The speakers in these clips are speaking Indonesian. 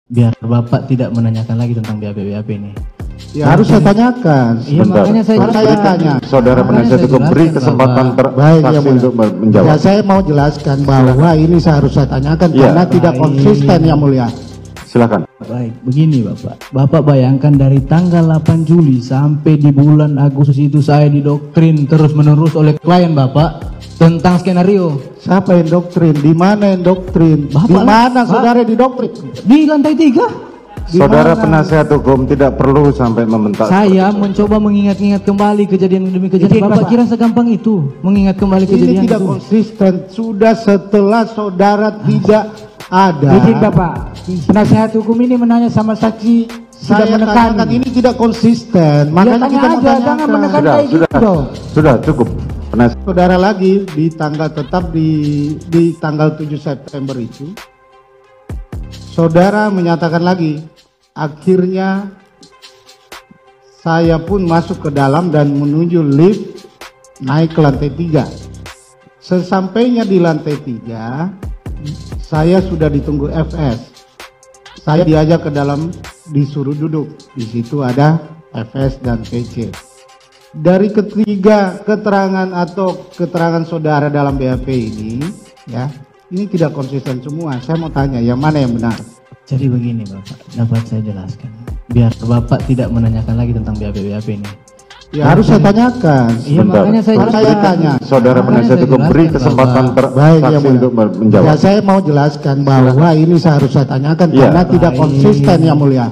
biar Bapak tidak menanyakan lagi tentang BAP ini. Ya, harus saya tanyakan. Iya, makanya saya tanya. Saudara penasihat hukum beri kesempatan saksi untuk menjawab. Ya, saya mau jelaskan bahwa ini harus saya tanyakan karena tidak konsisten, Yang Mulia. Silakan. Baik, begini Bapak. Bapak bayangkan dari tanggal 8 Juli sampai di bulan Agustus itu saya didoktrin terus-menerus oleh klien Bapak tentang skenario. Siapa yang doktrin? Di mana yang doktrin? Di mana saudara didoktrin? Di lantai 3. Saudara penasihat hukum tidak perlu sampai membentak. Saya mencoba mengingat-ingat kembali kejadian demi kejadian. Bapak kira segampang itu mengingat kembali kejadian ini tidak itu? Konsisten. Sudah setelah saudara tidak ada. Izin Bapak, penasihat hukum ini menanya sama saksi sudah menekan. Ini tidak konsisten. Makanya kita aja, jangan menekan kayak gitu. Sudah cukup. Saudara lagi di tanggal tetap di tanggal 7 September itu, saudara menyatakan lagi, akhirnya saya pun masuk ke dalam dan menuju lift naik ke lantai 3. Sesampainya di lantai 3, saya sudah ditunggu FS. Saya diajak ke dalam, disuruh duduk. Di situ ada FS dan PC. Dari ketiga keterangan atau keterangan saudara dalam BAP ini, ya, ini tidak konsisten semua. Saya mau tanya, yang mana yang benar? Jadi begini Bapak, dapat saya jelaskan. Biar Bapak tidak menanyakan lagi tentang BAP ini. Ya, harus saya tanyakan. Iya, makanya saya tanya. Saudara penasihat hukum beri kesempatan saksi untuk menjawab. Ya, saya mau jelaskan bahwa ini harus saya tanyakan karena tidak konsisten, Yang Mulia.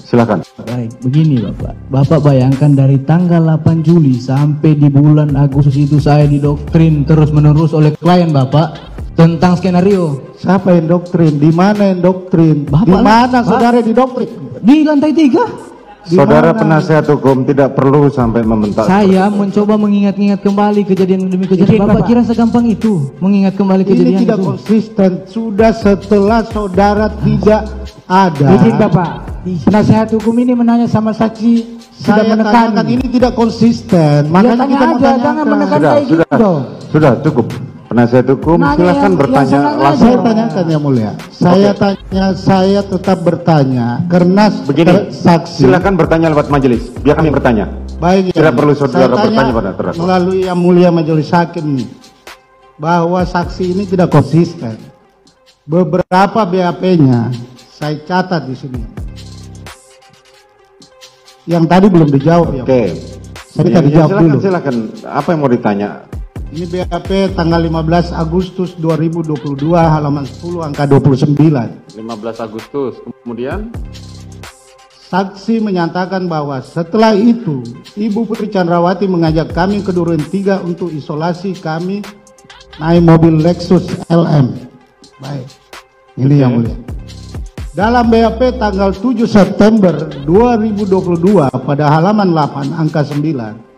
Silakan. Baik, begini Bapak. Bapak bayangkan dari tanggal 8 Juli sampai di bulan Agustus itu saya didoktrin terus-menerus oleh klien Bapak tentang skenario. Siapa yang doktrin? Di mana yang doktrin? Di mana saudara didoktrin? Di lantai 3. Saudara penasihat hukum tidak perlu sampai membentak. Saya mencoba mengingat-ingat kembali kejadian demi kejadian. Bapak kira segampang itu mengingat kembali kejadian ini tidak konsisten. Sudah setelah saudara tidak ada. Izin Bapak, penasihat hukum ini menanya sama saksi sudah menekan. Ini tidak konsisten. Makanya kita mau aja, jangan menekan kayak gitu. Sudah cukup. Penasihat hukum silakan bertanya langsung. Saya tanyakan, Yang Mulia. Saya tetap bertanya karena begini, saksi. silakan bertanya lewat majelis. Biar kami bertanya. Baik. Tidak perlu saudara bertanya pada terdakwa. Melalui Yang Mulia Majelis Hakim nih, bahwa saksi ini tidak konsisten. Beberapa BAP-nya saya catat di sini. Yang tadi belum dijawab ya. Oke. Saya tadi jawab dulu. Silakan. Apa yang mau ditanya? Ini BAP tanggal 15 Agustus 2022 halaman 10 angka 29. 15 Agustus. Kemudian saksi menyatakan bahwa setelah itu Ibu Putri Chandrawati mengajak kami ke Duren 3 untuk isolasi. Kami naik mobil Lexus LM. Baik. Ini yang mulia. Dalam BAP tanggal 7 September 2022 pada halaman 8 angka 9.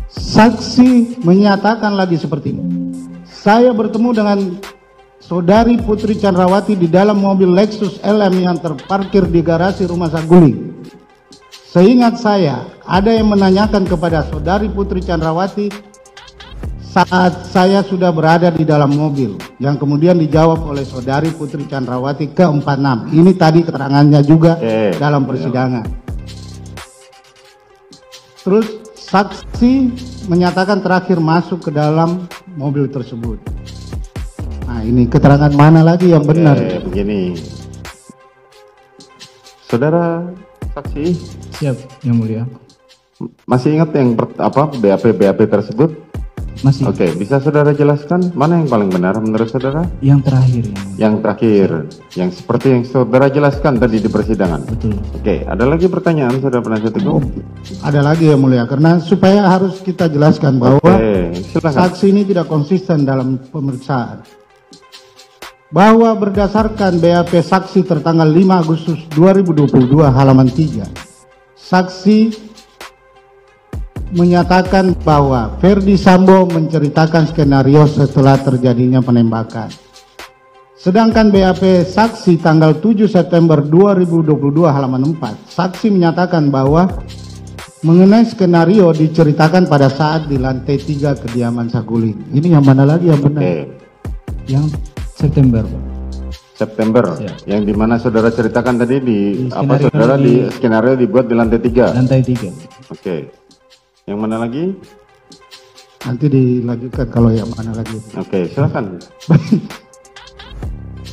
Saksi menyatakan lagi seperti ini. Saya bertemu dengan saudari Putri Chandrawati di dalam mobil Lexus LM yang terparkir di garasi rumah Saguling. Seingat saya, ada yang menanyakan kepada saudari Putri Chandrawati saat saya sudah berada di dalam mobil, yang kemudian dijawab oleh saudari Putri Chandrawati ke-46. Ini tadi keterangannya juga dalam persidangan. Terus saksi menyatakan terakhir masuk ke dalam mobil tersebut. Nah, ini keterangan mana lagi yang benar? Begini, saudara saksi. Siap, Yang Mulia. Masih ingat yang BAP tersebut? Masih. Oke, bisa saudara jelaskan mana yang paling benar menurut saudara? Yang terakhir. Yang terakhir, yang seperti yang saudara jelaskan tadi di persidangan. Betul. Oke, ada lagi pertanyaan saudara penasihat hukum? Ada lagi yang mulia, karena supaya harus kita jelaskan bahwa saksi ini tidak konsisten dalam pemeriksaan. Bahwa berdasarkan BAP saksi tertanggal 5 Agustus 2022 halaman 3, saksi menyatakan bahwa Ferdi Sambo menceritakan skenario setelah terjadinya penembakan. Sedangkan BAP saksi tanggal 7 September 2022 halaman 4, saksi menyatakan bahwa mengenai skenario diceritakan pada saat di lantai 3 kediaman Saguling. Ini yang mana lagi yang benar? Yang September. September, Siap. yang dimana saudara ceritakan tadi di apa skenario saudara di skenario dibuat di lantai 3. Lantai 3. Oke. Yang mana lagi? Nanti dilanjutkan kalau yang mana lagi. Oke, silakan.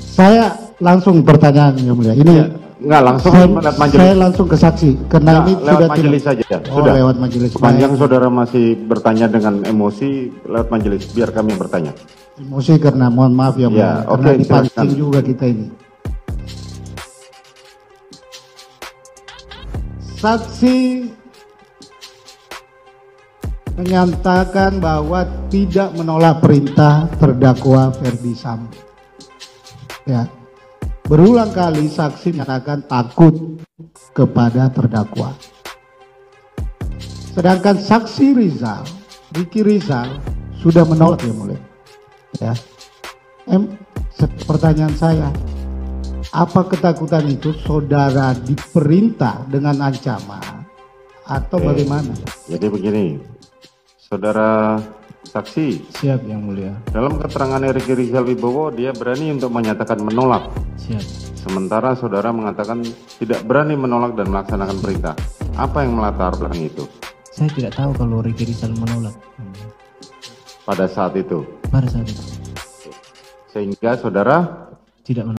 Saya langsung pertanyaan yang mulia. Ini Ya, enggak langsung lewat majelis. saya langsung ke saksi karena Enggak, ini lewat sudah majelis tidak. saja. Oh, Sudah. lewat majelis. Sepanjang saudara masih bertanya dengan emosi, lewat majelis biar kami bertanya. Emosi karena mohon maaf ya, Ya, mulia. Karena oke, dipancing silakan. juga kita ini. Saksi menyatakan bahwa tidak menolak perintah terdakwa Ferdi Sambo. Ya, berulang kali saksi menyatakan takut kepada terdakwa. Sedangkan saksi Rizal, Ricky Rizal, sudah menolak ya mulia. Ya, pertanyaan saya, apa ketakutan itu saudara diperintah dengan ancaman atau Oke. bagaimana? Jadi begini, saudara saksi, Siap yang mulia. dalam keterangan Ricky Rizal Wibowo dia berani untuk menyatakan menolak. Siap. Sementara saudara mengatakan tidak berani menolak dan melaksanakan perintah. Apa yang melatar belakang itu Saya tidak tahu kalau Ricky Rizal menolak pada saat itu? pada saat itu. Sehingga saudara Tidak menolak.